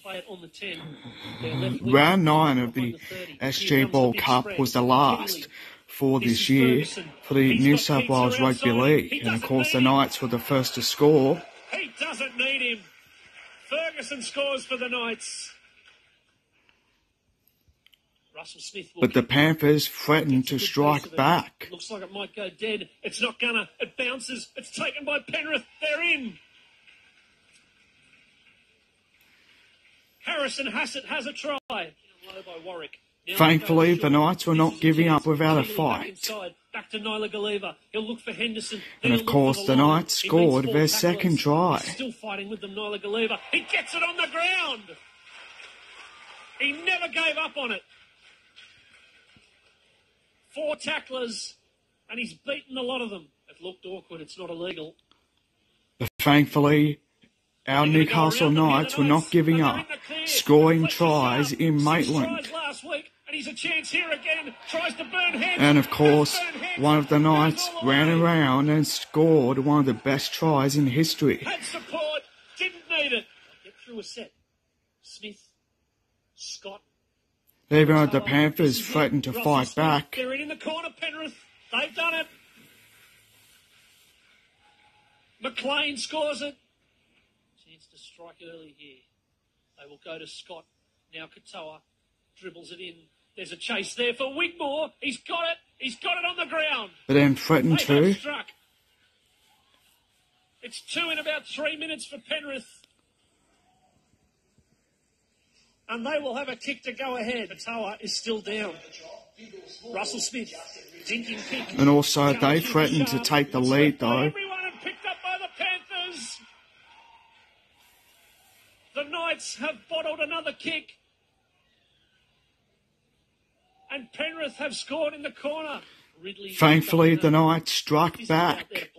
play it on the 10. Round 9 of the SG Ball Cup was the last for this year for the New South Wales Rugby League. And of course the Knights were the first to score. He doesn't need him. Ferguson scores for the Knights. Russell Smith but the Panthers threatened to strike back. Looks like it might go dead. It's not gonna. It bounces. It's taken by Penrith. They're in. Harrison Hassett has a try. Low by Warwick. Thankfully, the Knights were not giving up without a fight. Back to Nyla Galiva. He'll look for Henderson. And of course, the Knights scored their second try. Still fighting with them, Nyla Galiva. He gets it on the ground. He never gave up on it. 4 tacklers, and he's beaten a lot of them. It looked awkward. It's not illegal. But thankfully, our Newcastle Knights were not giving up, scoring tries in Maitland. And of course, one of the Knights ran around and scored one of the best tries in history. Had support, didn't need it. Get through a set. Smith, Scott. Even though the Panthers threatened to fight back. They're in the corner, Penrith. They've done it. McLean scores it. Chance to strike early here. They will go to Scott. Now Katoa dribbles it in. There's a chase there for Wigmore. He's got it. He's got it on the ground. But then threatened to. Struck. It's 2 in about 3 minutes for Penrith. And they will have a kick to go ahead. Katoa is still down. Russell Smith, dinking kick. And also they threatened to take the lead though. Everyone and picked up by the Panthers. The Knights have bottled another kick. And Penrith have scored in the corner. Ridley. Thankfully, the Knights struck back.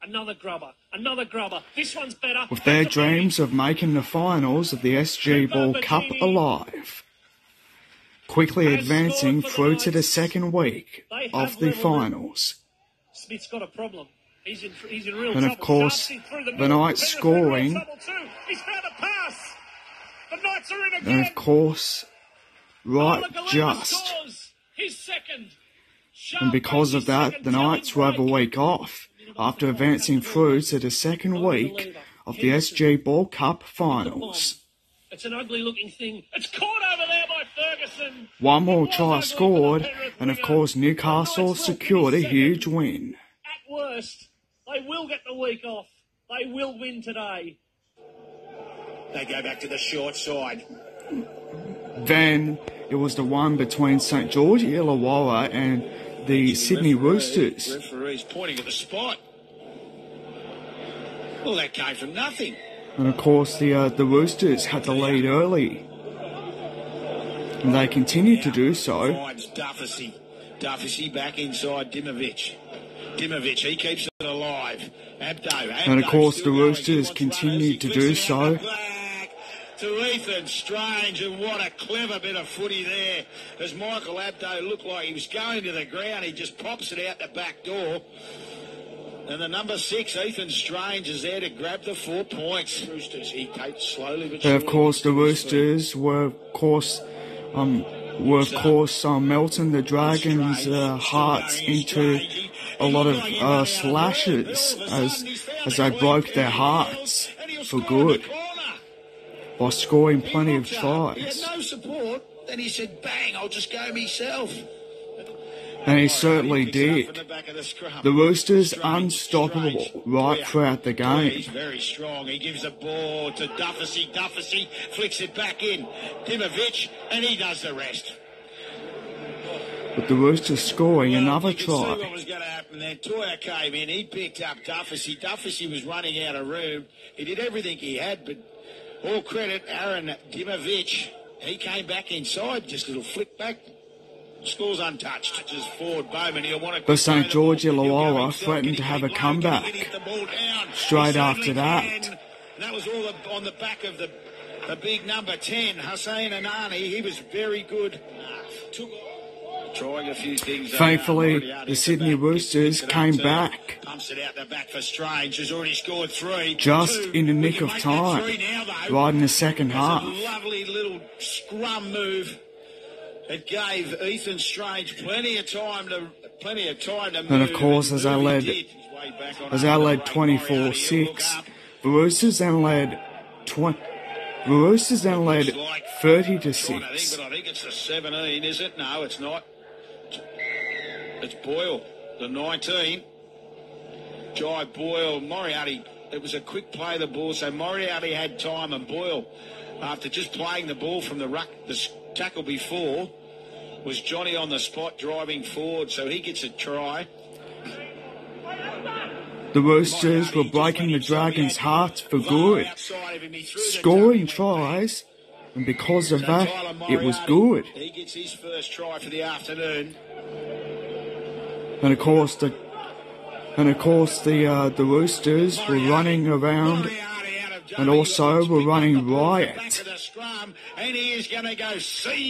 Another grubber. Another grubber. This one's better. With their dreams of making the finals of the SG Ball Cup alive. Quickly advancing through to the second week of the finals. Smith's got a problem. He's in real trouble. And of course, the Knights scoring. He's found a pass. The Knights are in again. And of course, right just. His second. And because of that, the Knights will have a week off after advancing through to the second week of the SG Ball Cup finals. It's an ugly looking thing. It's caught over there by Ferguson. One more try scored, and of course Newcastle secured a huge win. At worst, they will get the week off. They will win today. They go back to the short side. Then it was the one between St George Illawarra and the Sydney Roosters. Referee's pointing at the spot. Well, that came from nothing. And of course, the Roosters had the lead early. And they continued to do so. Finds Duffy. Duffy back inside Dimovic. Dimovic, he keeps it alive. Abdo and of course, the Roosters continued to do so. To Ethan Strange, and what a clever bit of footy there. As Michael Abdo looked like he was going to the ground, he just pops it out the back door. And the number 6, Ethan Strange, is there to grab the 4 points. Roosters, he takes slowly but surely. And of course, the Roosters were, of course, melting the Dragons' hearts into a lot of slashes as they broke their hearts for good. By scoring plenty of tries. He had no support, then he said, bang, I'll just go myself. And he certainly did. The Roosters unstoppable right throughout the game. He's very strong. He gives the ball to Duffy. Duffy flicks it back in. Dimovic, and he does the rest. But the Roosters scoring another try. See what was going to happen there. Toya came in. He picked up Duffy. Duffy was running out of room. He did everything he had, but all credit, Aaron Dimovic. He came back inside, just a little flick back. Scores untouched. Just forward Bowman. He'll want to. But St George Illawarra threatened to have a comeback straight after that. That was all on the back of the big number 10, Hussein Anani. He was very good. trying a few things. Thankfully, the Sydney Roosters came back Pumps it out the back for Strange, has already scored 3. just in the nick of time, right in the second half. That's a lovely little scrum move. It gave Ethan Strange plenty of time to move. And of course, as I led 24-6, the Roosters then led 30 to 6. But I think it's the 17, is it? No, it's not. It's Boyle, the 19. Jai Boyle, Moriarty. It was a quick play of the ball, so Moriarty had time, and Boyle, after just playing the ball from the tackle before, was Johnny on the spot driving forward, so he gets a try. The Roosters were breaking the Dragons' hearts for good, scoring tries, and because of that, it was good. He gets his first try for the afternoon. And of course, the Roosters were running around and also were running riot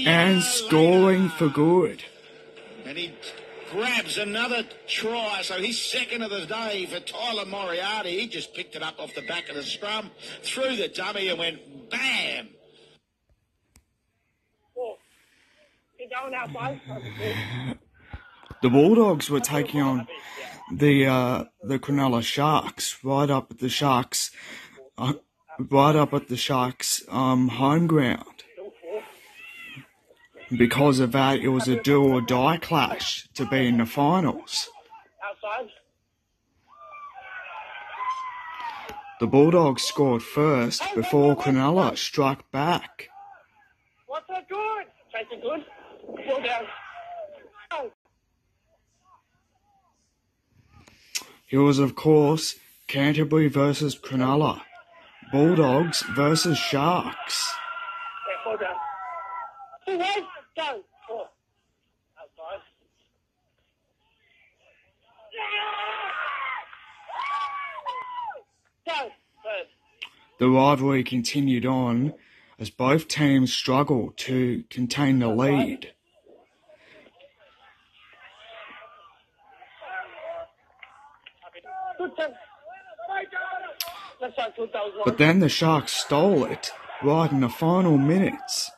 and scoring for good. And he grabs another try, so he's second of the day for Tyler Moriarty. He just picked it up off the back of the scrum, threw the dummy and went bam. The Bulldogs were taking on the Cronulla Sharks right up at the Sharks' home ground. Because of that, it was a do or die clash to be in the finals. The Bulldogs scored first before Cronulla struck back. What's that good? Take it good. Pull down. It was, of course, Canterbury versus Cronulla, Bulldogs versus Sharks. Yeah, pull down. 2 ways, go. 4. Outside. Go. Third. The rivalry continued on as both teams struggled to contain the lead. But then the Sharks stole it right in the final minutes.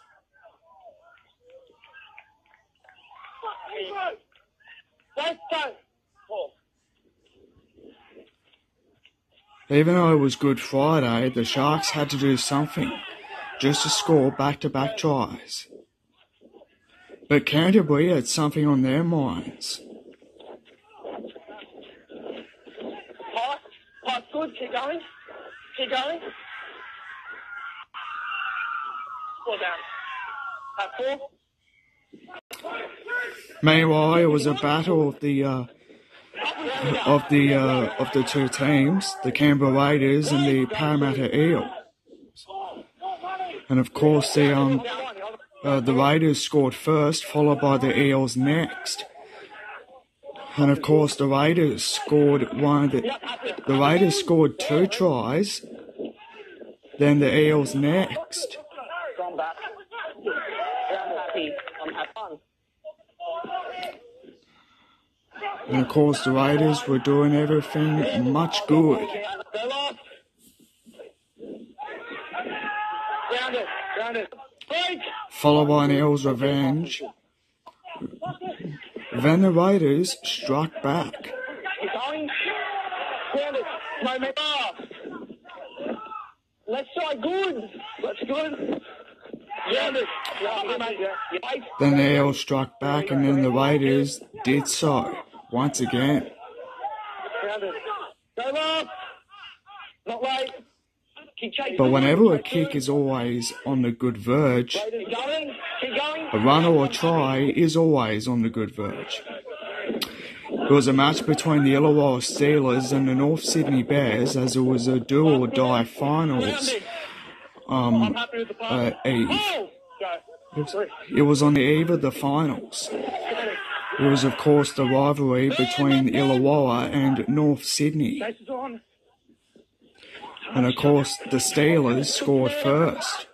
Even though it was Good Friday, the Sharks had to do something just to score back-to-back tries. But Canterbury had something on their minds. Hot, good, keep going. Keep going. 4 down. 4. Meanwhile, it was a battle of the two teams, the Canberra Raiders and the Parramatta Eels. And of course, the Raiders scored first, followed by the Eels next. And of course, the Raiders scored 2 tries, then the Eels next. And of course, the Raiders were doing everything much good. Followed by an Eels revenge. Then the Raiders struck back. Let's try good. That's good. Then the Eels struck back, and then the Raiders did so once again. But whenever a kick is always on the good verge, a run or a try is always on the good verge. It was a match between the Illawarra Steelers and the North Sydney Bears, as it was a do-or-die finals eve. It was on the eve of the finals. It was, of course, the rivalry between Illawarra and North Sydney. And, of course, the Steelers scored first.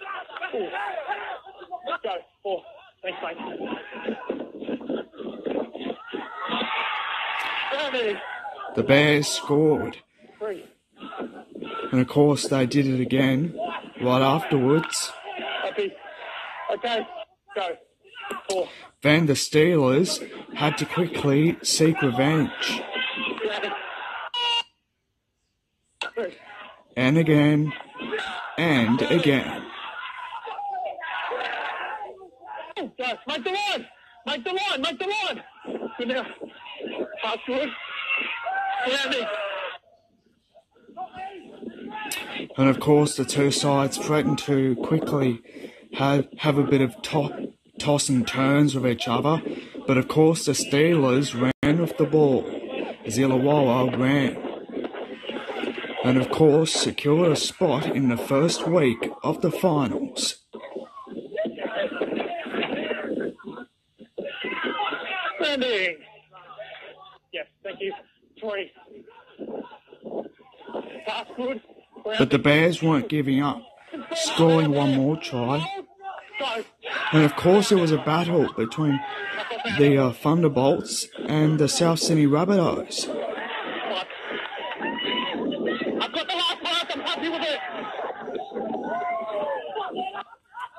the Bears scored. 3. And of course they did it again right afterwards. Happy. Okay, go. 4. Then the Steelers had to quickly seek revenge. 3. And again, and again. Go. Make the line. Make the line. Make the line. Good now. Pass good. Landing. And of course the two sides threatened to quickly have a bit of toss and turns with each other. But of course the Steelers ran with the ball as Illawarra ran. And of course secured a spot in the first week of the finals. Landing. Yes, thank you. 3. Pass good. But the Bears weren't giving up, scoring one more try. Go. And of course it was a battle between the Thunderbolts and the South Sydney Rabbitohs. I've got the last pass. I'm happy with it.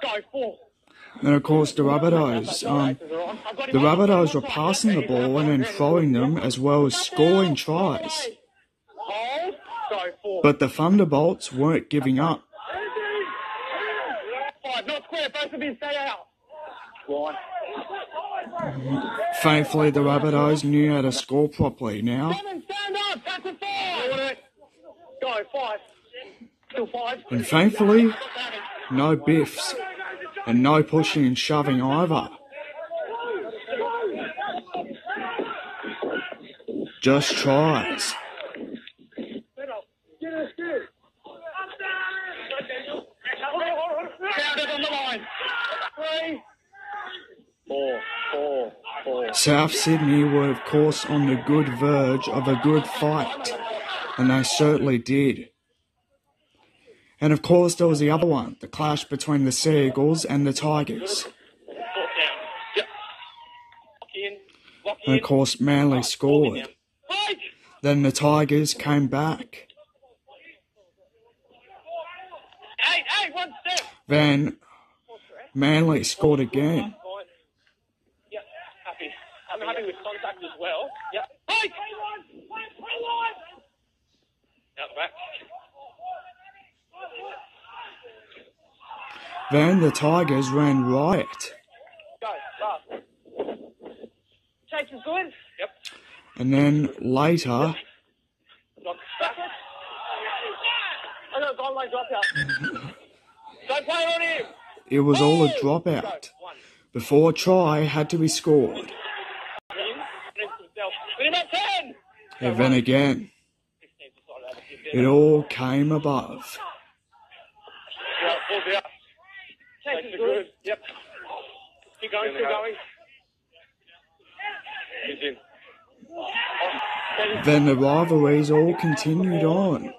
Go. 4. And of course the Rabbitohs were passing the ball and then throwing them as well as scoring tries. Hold. Go. 4. But the Thunderbolts weren't giving up. 5. Not square. Both of you stay out. 1. Thankfully the Rabbitohs knew how to score properly now. 7. Stand up. That's a 5. Go. 5. Still 5. And thankfully, no biffs and no pushing and shoving either. Just tries. Crowded on the line. 3. 4. South Sydney were of course on the good verge of a good fight, and they certainly did. And of course there was the other one, the clash between the Sea Eagles and the Tigers. And of course Manly scored. Then the Tigers came back. 8. 1 step. Then Manly scored again. Yep, happy. I'm happy with contact as well. Yep. Hey! Out the back. Then the Tigers ran riot. Go, last. Chase is good. Yep. And then later, Look, back. I got a goal line dropout. Don't play on him. it was all a dropout before a try had to be scored. And then again, it all came above. Yep. Keep going, keep going. He's in. Then the rivalries all continued on.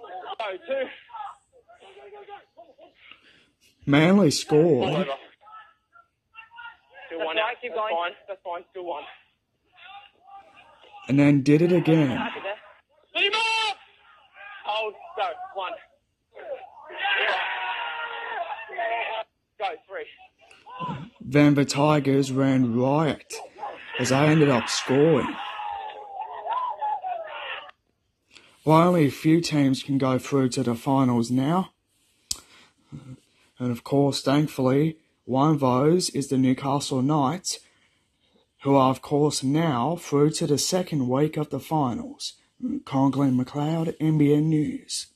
Manly scored. Still one out. Keep going. That's fine. Still one. And then did it again. Let him up! Hold. Go. One. Go. Three. Then the Tigers ran riot as they ended up scoring. Well, only a few teams can go through to the finals now. And of course, thankfully, one of those is the Newcastle Knights, who are of course now through to the second week of the finals. Colin McLeod, NBN News.